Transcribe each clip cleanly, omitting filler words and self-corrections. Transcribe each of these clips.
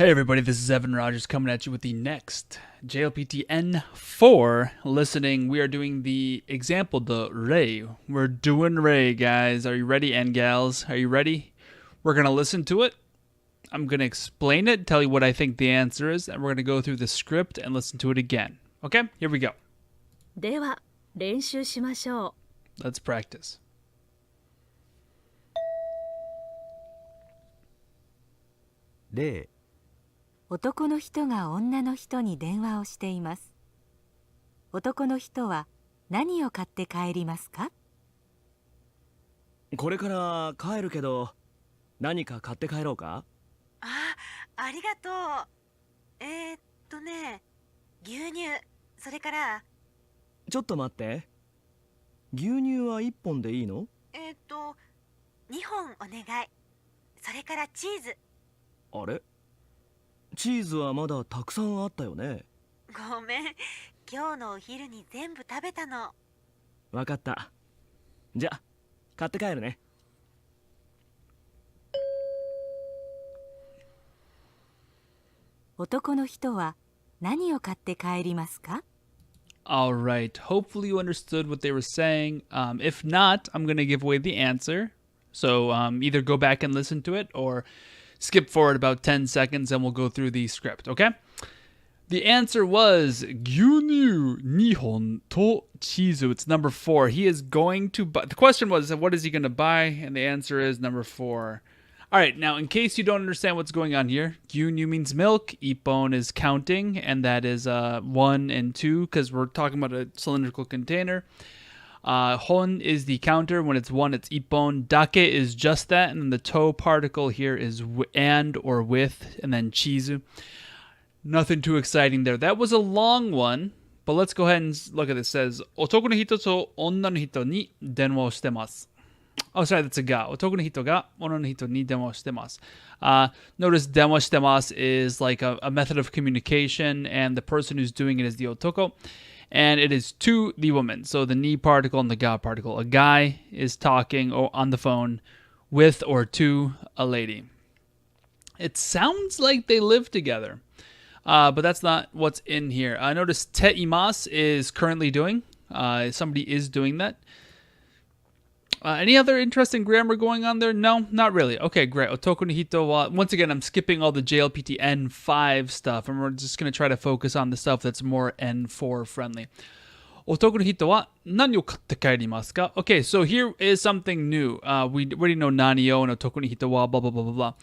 Hey everybody, this is Evan Rogers coming at you with the next JLPT N4 listening. We are doing the example, the Rei. We're doing Rei, guys. Are you ready, and gals? Are you ready? We're going to listen to it. I'm going to explain it, tell you what I think the answer is, and we're going to go through the script and listen to it again. Okay, here we go. では、練習しましょう。 Let's practice. 例、男の人が女の人に電話をしています。男の人は何を買って帰りますか？これから帰るけど、何か買って帰ろうか？ありがとう。牛乳、それから、ちょっと待って。牛乳は1本でいいの2本お願い。それからチーズ。あれ？チーズはまだたくさんあったよね。ごめん、今日のお昼に全部食べたの。わかった。じゃ、買って帰るね。男の人は何を買って帰りますか？ All right. Hopefully you understood what they were saying. If not, I'm going to give away the answer. So either go back and listen to it or skip forward about 10 seconds and we'll go through the script, okay? The answer was 牛乳2本とチーズ. It's number 4. He is going to buy. The question was, what is he going to buy? And the answer is number 4. All right, now in case you don't understand what's going on here, 牛乳 means milk, ippon is counting, and that is 1 and 2 because we're talking about a cylindrical container. Hon is the counter. When it's 1, it's ippon. Dake is just that, and then the to particle here is and or with, and then chizu. Nothing too exciting there. That was a long one, but let's go ahead and look at this. It says, 男の人と女の人に電話をしてます. Oh, sorry, that's a ga. 男の人が女の人に電話してます. Notice 電話してます is like a method of communication, and the person who's doing it is the otoko, and it is to the woman. So the ni particle and the ga particle. A guy is talking on the phone with or to a lady. It sounds like they live together, but that's not what's in here. Notice te imas is currently doing. Somebody is doing that. Any other interesting grammar going on there? No, not really. Okay, great. Otoku no hito wa. Once again, I'm skipping all the JLPT N5 stuff, and we're just going to try to focus on the stuff that's more N4 friendly. Otoku no hito wa nani o katte kaerimasu ka? Okay, so here is something new. We already know nani o and otoku no hito wa, blah, blah, blah, blah, blah.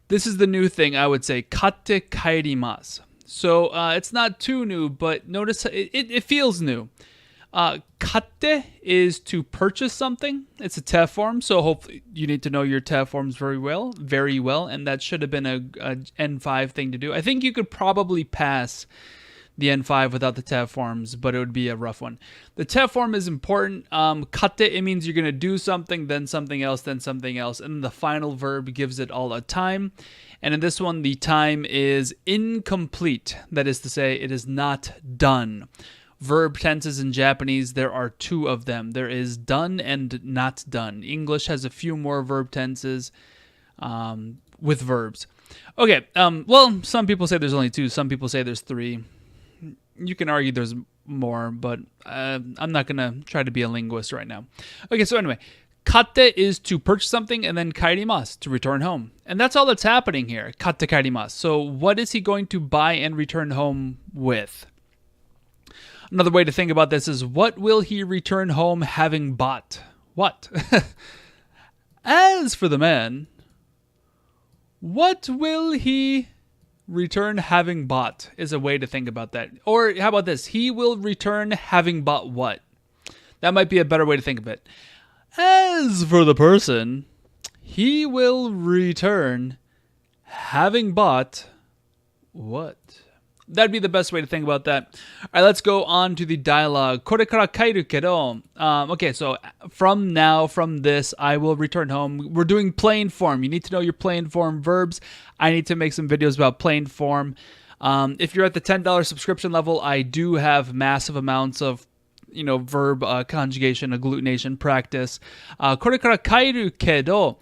This is the new thing, I would say, katte kaerimasu. So it's not too new, but notice it feels new. Katte is to purchase something. It's a te form, so hopefully you need to know your te forms very well, and that should have been a N5 thing to do. I think you could probably pass the N5 without the te forms, but it would be a rough one. The te form is important. Katte, it means you're going to do something, then something else, then something else, and the final verb gives it all a time. And in this one, the time is incomplete. That is to say, it is not done. Verb tenses in Japanese, there are 2 of them. There is done and not done. English has a few more verb tenses with verbs. Okay, well, some people say there's only 2. Some people say there's 3. You can argue there's more, but I'm not going to try to be a linguist right now. Okay, so anyway, katte is to purchase something, and then kaerimasu, to return home. And that's all that's happening here, katte kaerimasu. So what is he going to buy and return home with? Another way to think about this is, what will he return home having bought? What? As for the man, what will he return having bought is a way to think about that. Or how about this? He will return having bought what? That might be a better way to think of it. As for the person, he will return having bought what? That'd be the best way to think about that. All right, let's go on to the dialogue. これから帰るけど, okay, so from this, I will return home. We're doing plain form. You need to know your plain form verbs. I need to make some videos about plain form. If you're at the $10 subscription level, I do have massive amounts of verb conjugation, agglutination practice. これから帰るけど,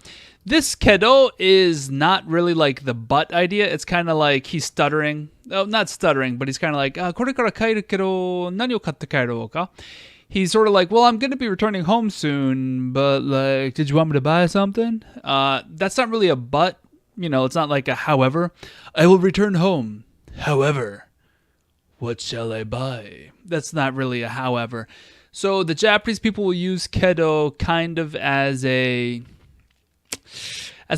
This kedo is not really like the but idea. It's kind of like he's stuttering. Oh, not stuttering, but he's kind of like, これから帰るけど、何を買って帰ろうか? He's sort of like, well, I'm going to be returning home soon, but like, did you want me to buy something? That's not really a but. You know, it's not like a however. I will return home. However, what shall I buy? That's not really a however. So the Japanese people will use kedo kind of as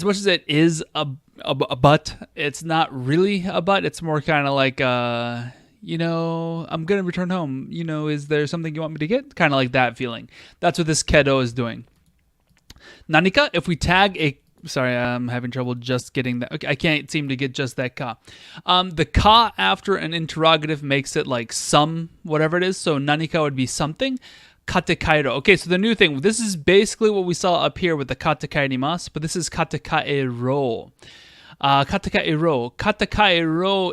much as it is a but, it's not really a but. It's more kind of like, you know, I'm going to return home. You know, is there something you want me to get? Kind of like that feeling. That's what this kedo is doing. Nanika, if we tag a... Sorry, I'm having trouble just getting that. Okay, I can't seem to get just that ka. The ka after an interrogative makes it like some, whatever it is. So nanika would be something. Katekairo. Okay, so the new thing. This is basically what we saw up here with the katekairimasu, but this is katekairo. Katekairo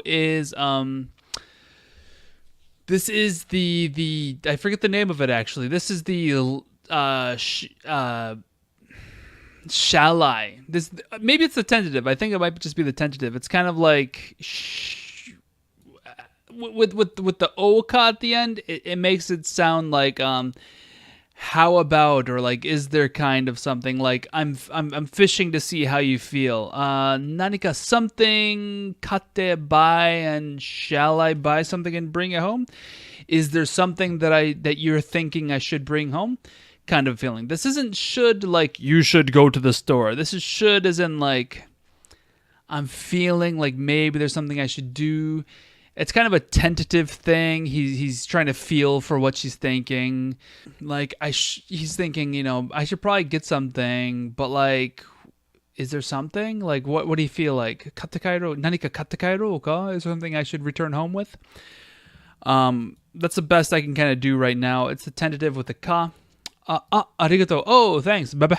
is this is the I forget the name of it actually. This is the shall I? This maybe it's the tentative. I think it might just be the tentative. It's kind of like with the oka at the end. It makes it sound like how about, or like is there kind of something like I'm fishing to see how you feel. Nanika something kate buy, and shall I buy something and bring it home? Is there something that you're thinking I should bring home? Kind of feeling. This isn't should like you should go to the store. This is should as in like I'm feeling like maybe there's something I should do. It's kind of a tentative thing. He's trying to feel for what she's thinking. Like he's thinking, you know, I should probably get something, but like, is there something? Like what do you feel like? Katekairo, nanika katekairo ka? Is there something I should return home with? That's the best I can kind of do right now. It's the tentative with the ka. Arigato. Oh, thanks. Bye-bye.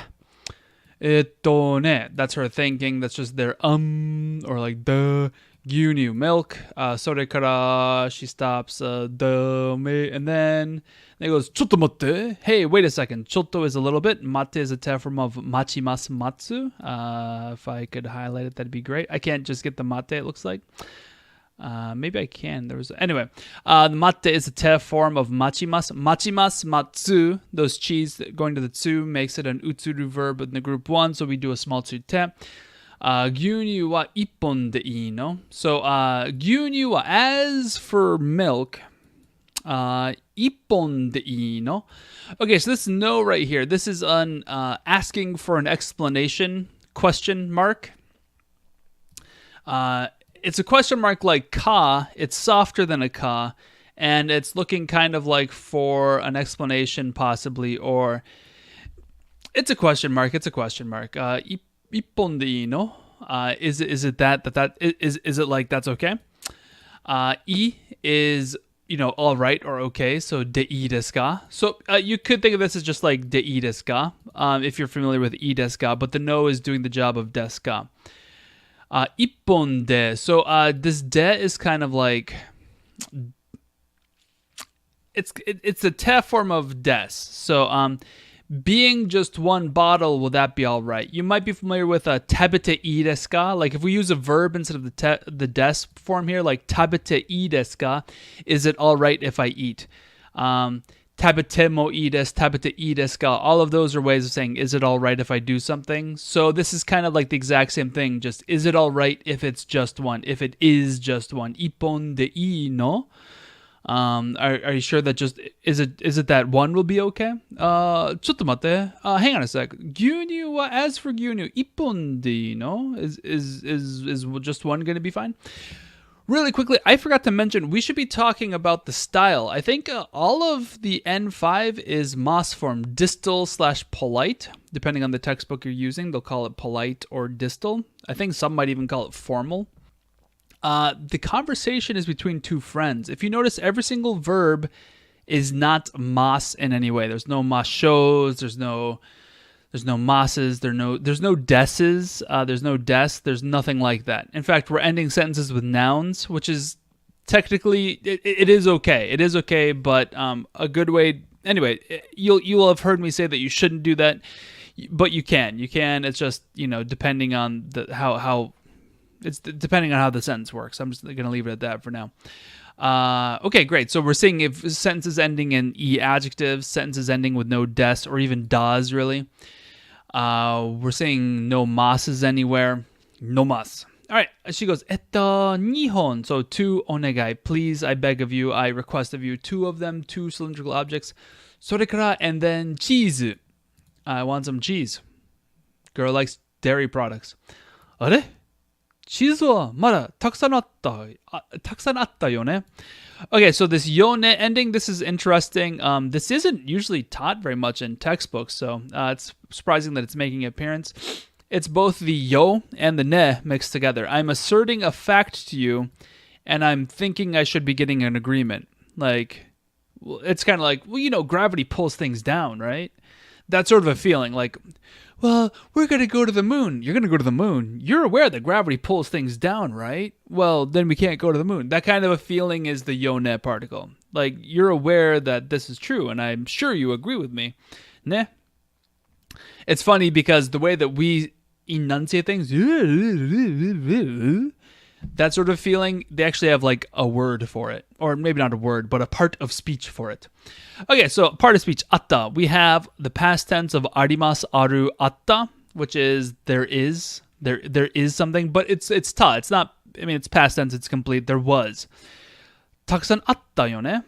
That's her thinking. That's just their or like the gyunyu milk. Sorekara, she stops. And then it goes chotto matte. Hey, wait a second. Chotto is a little bit. Mate is a te form of machimasu matsu. If I could highlight it, that'd be great. I can't just get the mate. It looks like. Maybe I can. Anyway, the mate is a te form of machimasu. Machimasu, matsu. Those cheese going to the tsu makes it an utsuru verb in the group 1, so we do a small tsu te. Gyunyu wa ippon de ii no. So gyunyu wa, as for milk, ippon de ii no. Okay, so this no right here. This is asking for an explanation, question mark. It's a question mark like ka. It's softer than a ka, and it's looking kind of like for an explanation possibly, or it's a question mark. It's a question mark. Ippon de ii no. Is it that is it like that's okay? I is, you know, all right or okay. So de ii desu ka. So you could think of this as just like de ii desu ka, if you're familiar with ii desu ka, but the no is doing the job of desu ka. Ippon de. So this de is kind of like it's a te form of des. So being just one bottle, will that be all right? You might be familiar with tabete ii desu ka. Like if we use a verb instead of the des form here, like tabete ii desu ka, is it all right if I eat? Tabete mo ii desu, tabete ii desu ka. All of those are ways of saying, is it all right if I do something? So this is kind of like the exact same thing. Just, is it all right if it's just one? If it is just one. Ippon de ii no? Are you sure that just, is it that one will be okay? Chotto matte. Hang on a sec. Gyunyu wa, as for gyunyu, ippon de ii no? Is just one going to be fine? Really quickly, I forgot to mention, we should be talking about the style. I think all of the N5 is mas form, distal/polite. Depending on the textbook you're using, they'll call it polite or distal. I think some might even call it formal. The conversation is between two friends. If you notice, every single verb is not mas in any way. There's no mas shows, there's no masses, there's no deses, there's no des, there's nothing like that. In fact, we're ending sentences with nouns, which is technically, it is okay. It is okay, but a good way, anyway, you'll have heard me say that you shouldn't do that. but you can. It's just, depending on it's depending on how the sentence works. I'm just going to leave it at that for now. Okay, great. So we're seeing if sentences ending in e adjectives, sentences ending with no des or even das, really. We're seeing no masses anywhere. No mas. All right. She goes, 2本. So 2 onegai. Please, I beg of you, I request of you. 2 of them, 2 cylindrical objects. それから and then cheese. I want some cheese. Girl likes dairy products. あれ?チーズはまだたくさんあったよね. Okay, so this Yone ending, this is interesting. This isn't usually taught very much in textbooks, so it's surprising that it's making an appearance. It's both the yo and the ne mixed together. I'm asserting a fact to you, and I'm thinking I should be getting an agreement. Like, it's kind of like, gravity pulls things down, right? That sort of a feeling, like, well, we're going to go to the moon. You're going to go to the moon. You're aware that gravity pulls things down, right? Well, then we can't go to the moon. That kind of a feeling is the yone particle. Like, you're aware that this is true, and I'm sure you agree with me. Ne? It's funny because the way that we enunciate things, that sort of feeling, they actually have like a word for it. Or maybe not a word, but a part of speech for it. Okay, so part of speech, atta. We have the past tense of arimasu, aru, atta, which is there is. There is something, but it's ta. It's not, it's past tense, it's complete. There was. Takusan atta yo ne.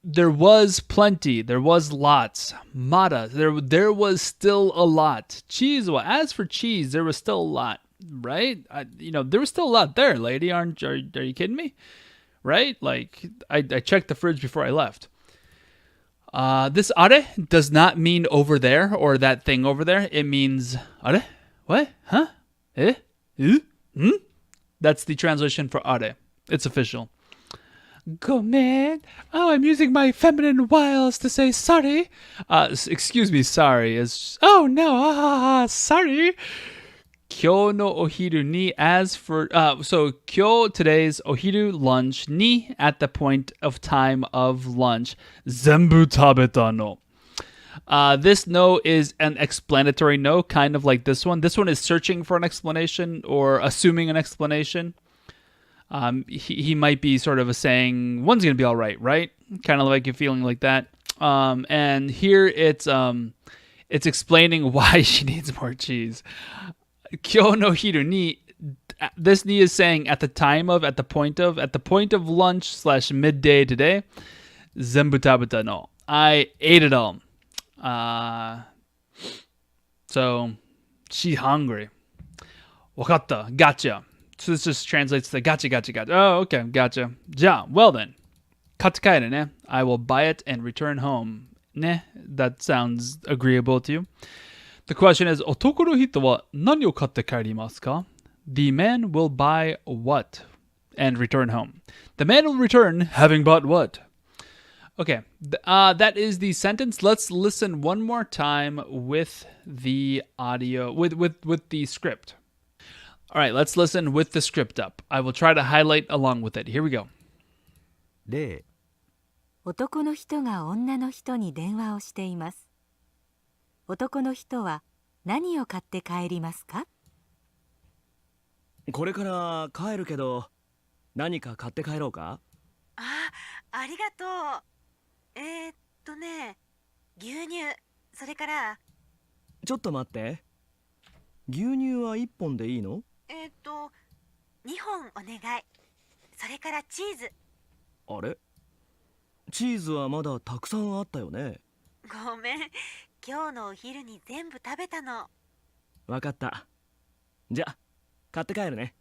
There was plenty. There was lots. Mada. There was still a lot. Cheese. Well, as for cheese, there was still a lot. Right? There was still a lot there, lady. Are you kidding me? Right? Like, I checked the fridge before I left. This are does not mean over there or that thing over there. It means are? What? Huh? Eh? Hmm? That's the translation for are. It's official. Gomen. Oh, I'm using my feminine wiles to say sorry. Excuse me, sorry. Oh no, sorry. Kyo no ohiru ni, as for so kyo, today's ohiru, lunch, ni, at the point of time of lunch, zenbu tabeta no. This no is an explanatory no, kind of like this one. This one is searching for an explanation or assuming an explanation. He might be sort of saying one's gonna be all right, right? Kind of like you're feeling like that. And here it's explaining why she needs more cheese. Kyo no hiru ni, this ni is saying at the point of lunch / midday today, zenbu tabeta no. I ate it all. So she's hungry. Wakatta, gotcha. So this just translates to gotcha. Oh, okay, gotcha. Ja, well then. Katakana ne. I will buy it and return home. Ne, that sounds agreeable to you. The question is, otoko no hito wa nani o katte kaerimasu ka? The man will buy what and return home. The man will return having bought what? Okay, that is the sentence. Let's listen one more time with the audio, with the script. All right, let's listen with the script up. I will try to highlight along with it. Here we go. 例男の人が女の人に電話をしています。男の人は何を買って帰りますか？これから帰るけど何か買って帰ろうか？ありがとう。牛乳、それからちょっと待って。牛乳は1本でいいの2本お願い。それからチーズ。あれチーズはまだたくさんあったよね。ごめん、今日のお昼に全部食べたの。わかった。じゃ、買って帰るね。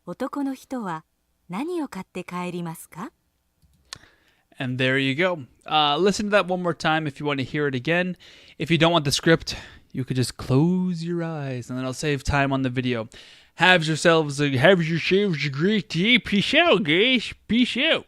男の人は何を買って帰りますか？ And there you go. Listen to that one more time if you want to hear it again. If you don't want the script, you could just close your eyes and then I'll save time on the video. Have yourselves a great day. Peace out, guys. Peace out.